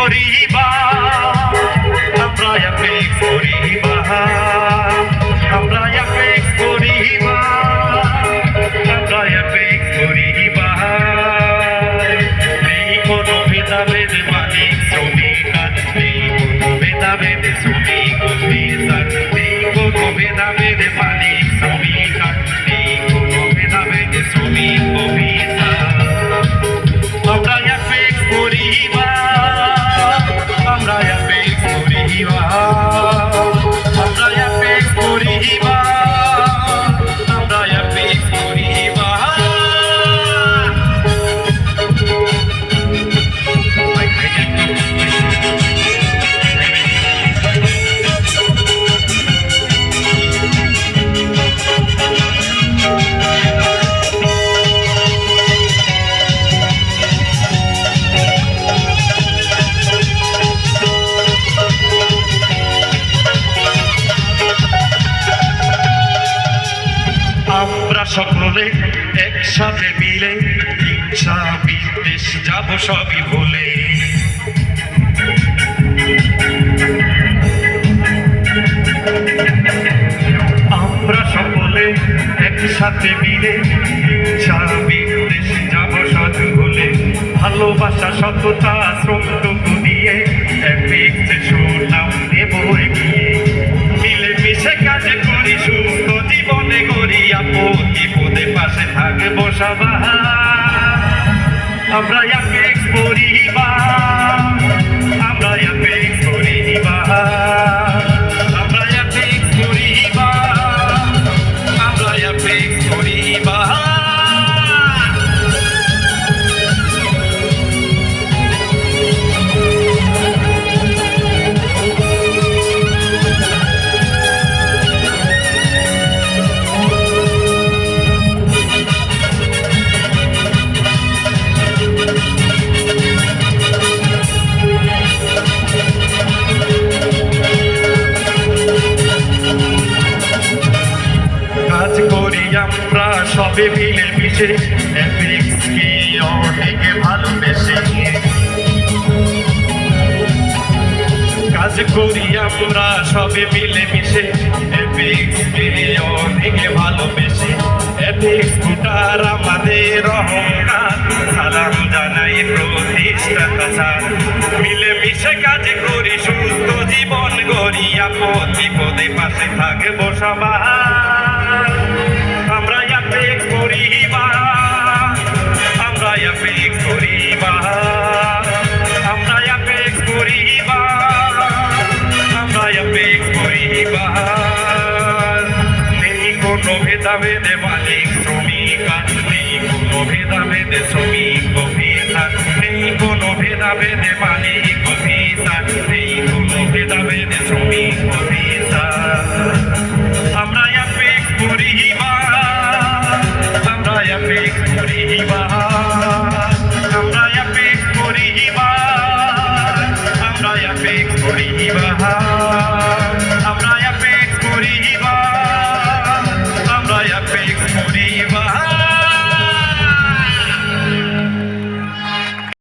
পরিবার, আমরা অ্যাপেক্স পরিবার, আমরা অ্যাপেক্স পরিবার, আমরা অ্যাপেক্স পরিবার। নেই কোনো ভেদাভেদ মালিক শ্রমিক আর নেই কোনো ভেদাভেদ শ্রমিক অফিসার, নেই কোনো ভেদাভেদ মালিক শ্রমিক আর নেই কোনো ভেদাভেদ শ্রমিক অফিসার। আমরা অ্যাপেক্স পরিবার, আমরা অ্যাপেক্স পরিবার, আমরা অ্যাপেক্স পরিবার, আমরা অ্যাপেক্স পরিবার। আমরা সকলে একসাথে মিলে হিংসা বিদ্বেষ যাব সবই ভুলে। আমরা সকলে একসাথে মিলে হিংসা বিদ্বেষ যাব সব ভুলে। ভালোবাসা সততা শ্রমটুকু দিয়ে অ্যাপেক্সে সুনাম দেব এগিয়ে। মিলে মিশে কাজ করি সুস্থ জীবনে গড়ি, আপদ বিপদে পাশে থাকবো সবাই। আমরা অ্যাপেক্স পরিবার, আমরা অ্যাপেক্স পরিবার, আমরা অ্যাপেক্স পরিবার, আমরা অ্যাপেক্স পরিবার। কাজ করি আমরা সবে মিলে মিশে অ্যাপেক্সকে অনেক ভালোবেসে। কাজ করি আমরা সবে মিলে মিশে অ্যাপেক্সকে অনেক ভালোবেসে। অ্যাপেক্স ফুটার আমাদের অহংকার, সালাম জানাই প্রতিষ্ঠাতা স্যার। মিলে মিশে কাজ করি সুস্থ জীবন গড়ি, আপদ বিপদে পাশে থাকবো সবাই। আমরা অ্যাপেক্স পরিবার, আমরা অ্যাপেক্স পরিবার, আমরা অ্যাপেক্স পরিবার, আমরা অ্যাপেক্স পরিবার। নেই কোনো ভেদাভেদে মালিক শ্রমিক আর নেই কোনো ভেদাভেদে শ্রমিক অফিসার, নেই কোনো ভেদাভেদে মালিক অফিসার, নেই কোনো ভেদা